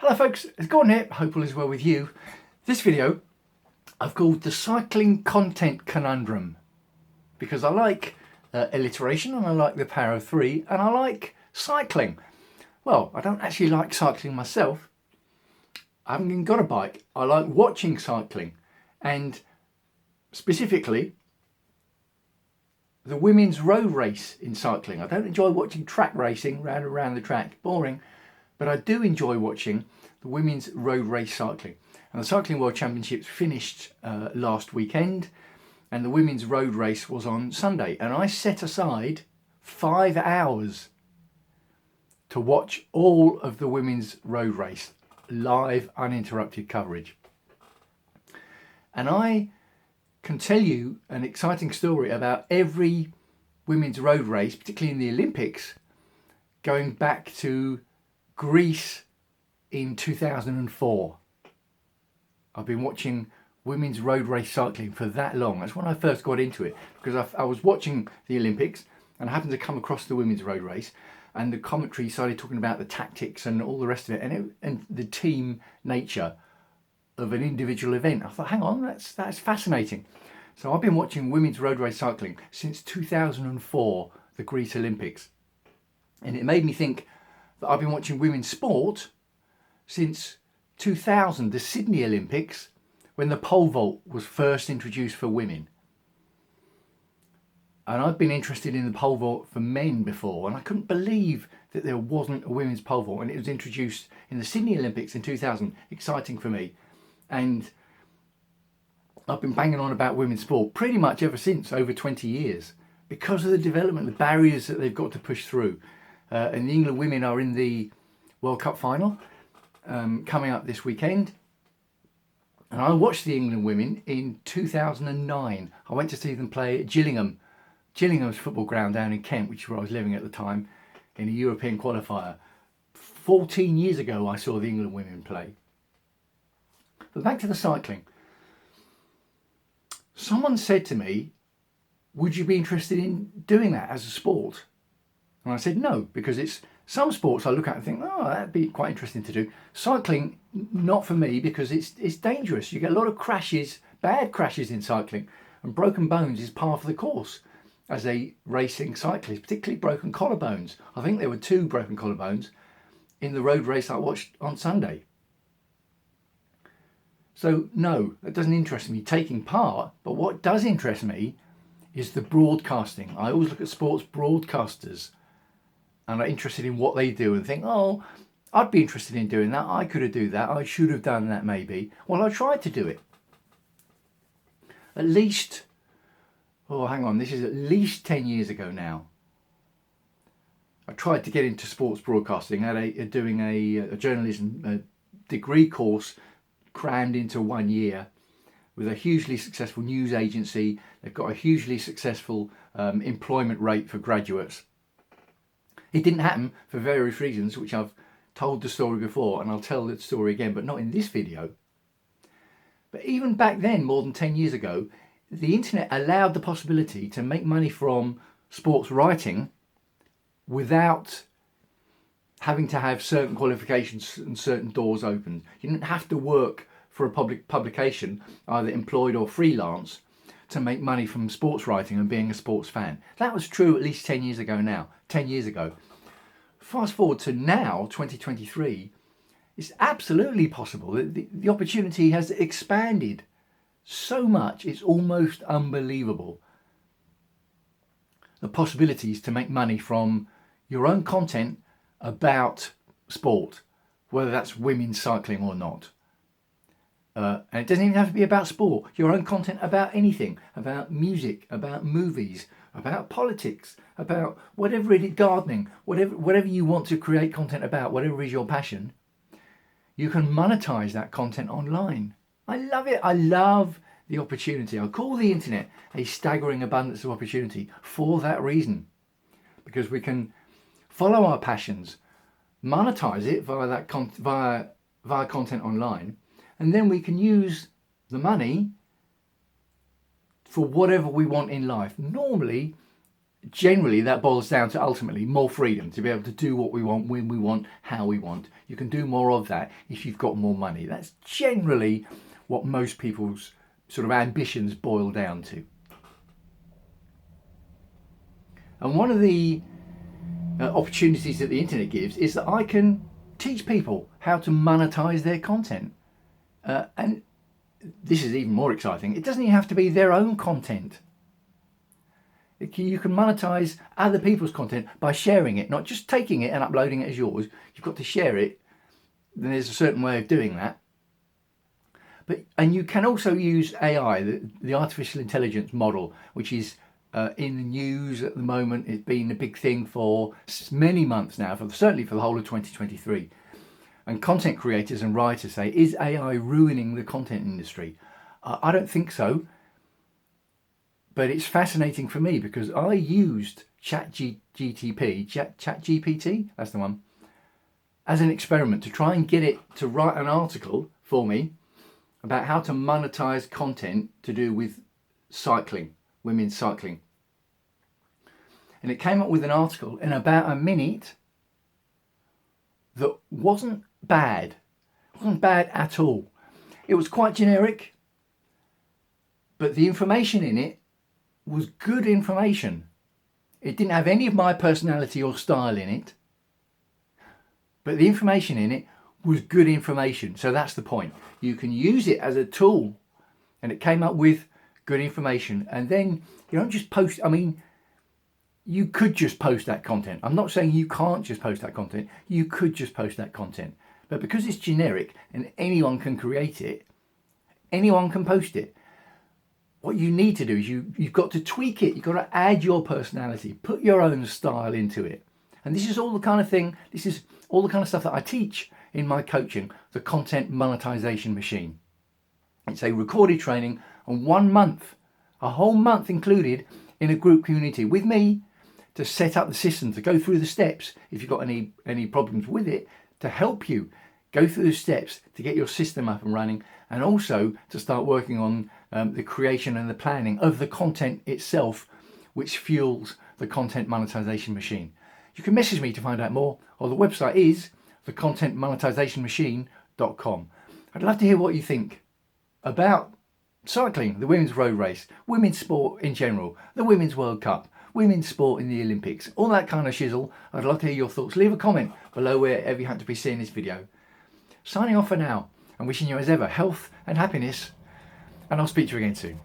Hello folks, it's Gordon here, hope all is well with you. This video I've called the Cycling Content Conundrum because I like alliteration and I like the power of three and I like cycling. Well, I don't actually like cycling myself. I haven't even got a bike. I like watching cycling and specifically the women's road race in cycling. I don't enjoy watching track racing round and round the track, boring. But I do enjoy watching the women's road race cycling. And the Cycling World Championships finished last weekend and the women's road race was on Sunday. And I set aside 5 hours to watch all of the women's road race, live, uninterrupted coverage. And I can tell you an exciting story about every women's road race, particularly in the Olympics, going back to Greece in 2004. I've been watching women's road race cycling for that long. That's when I first got into it, because I was watching the Olympics and I happened to come across the women's road race and the commentary started talking about the tactics and all the rest of it and the team nature of an individual event. I thought, hang on, that's fascinating. So I've been watching women's road race cycling since 2004, the Greece Olympics. And it made me think that I've been watching women's sport since 2000, the Sydney Olympics, when the pole vault was first introduced for women. And I've been interested in the pole vault for men before, and I couldn't believe that there wasn't a women's pole vault, and it was introduced in the Sydney Olympics in 2000. Exciting for me. And I've been banging on about women's sport pretty much ever since, over 20 years, because of the development, the barriers that they've got to push through. And the England women are in the World Cup final coming up this weekend. And I watched the England women in 2009. I went to see them play at Gillingham's football ground down in Kent, which is where I was living at the time, in a European qualifier. 14 years ago I saw the England women play. But back to the cycling. Someone said to me, would you be interested in doing that as a sport? And I said no, because it's some sports I look at and think, oh, that'd be quite interesting to do. Cycling, not for me, because it's dangerous. You get a lot of crashes, bad crashes in cycling, and broken bones is part of the course as a racing cyclist, particularly broken collarbones. I think there were 2 broken collarbones in the road race I watched on Sunday. So no, that doesn't interest me taking part, but what does interest me is the broadcasting. I always look at sports broadcasters and I'm interested in what they do and think, oh, I'd be interested in doing that. I could have done that. I should have done that maybe. Well, I tried to do it. At least, this is at least 10 years ago now. I tried to get into sports broadcasting, doing a journalism degree course crammed into 1 year with a hugely successful news agency. They've got a hugely successful employment rate for graduates. It didn't happen for various reasons, which I've told the story before, and I'll tell the story again, but not in this video. But even back then, more than 10 years ago, the internet allowed the possibility to make money from sports writing without having to have certain qualifications and certain doors opened. You didn't have to work for a public publication, either employed or freelance, to make money from sports writing and being a sports fan. That was true at least 10 years ago now. 10 years ago. Fast forward to now, 2023, it's absolutely possible. The opportunity has expanded so much, it's almost unbelievable. The possibilities to make money from your own content about sport, whether that's women's cycling or not. And it doesn't even have to be about sport. Your own content about anything, about music, about movies, about politics, about whatever it is, gardening, whatever you want to create content about, whatever is your passion, you can monetize that content online. I love it. I love the opportunity. I call the internet a staggering abundance of opportunity for that reason, because we can follow our passions, monetize it via content online, and then we can use the money for whatever we want in life. Normally, generally that boils down to ultimately more freedom to be able to do what we want, when we want, how we want. You can do more of that if you've got more money. That's generally what most people's sort of ambitions boil down to. And one of the opportunities that the internet gives is that I can teach people how to monetize their content. And this is even more exciting. It doesn't even have to be their own content. You can monetize other people's content by sharing it, not just taking it and uploading it as yours. You've got to share it. Then there's a certain way of doing that. And you can also use AI, the artificial intelligence model, which is in the news at the moment. It's been a big thing for many months now, certainly for the whole of 2023. And content creators and writers say, is AI ruining the content industry? I don't think so. But it's fascinating for me because I used ChatGPT, that's the one, as an experiment to try and get it to write an article for me about how to monetize content to do with cycling, women's cycling. And it came up with an article in about a minute that wasn't bad. It wasn't bad at all. It was quite generic, but the information in it was good information. It didn't have any of my personality or style in it, but the information in it was good information. So that's the point. You can use it as a tool, and it came up with good information. And then you don't just post. I mean, you could just post that content. I'm not saying you can't just post that content. You could just post that content. But because it's generic and anyone can create it, anyone can post it. What you need to do is you've got to tweak it. You've got to add your personality, put your own style into it. And this is all the kind of stuff that I teach in my coaching, the content monetization machine. It's a recorded training on 1 month, a whole month included in a group community with me to set up the system, to go through the steps if you've got any problems with it, to help you go through the steps to get your system up and running, and also to start working on the creation and the planning of the content itself, which fuels the content monetization machine. You can message me to find out more, or the website is thecontentmonetizationmachine.com. I'd love to hear what you think about cycling, the women's road race, women's sport in general, the Women's World Cup, women's sport in the Olympics, all that kind of shizzle. I'd love to hear your thoughts. Leave a comment below wherever you happen to be seeing this video. Signing off for now, and wishing you as ever health and happiness, and I'll speak to you again soon.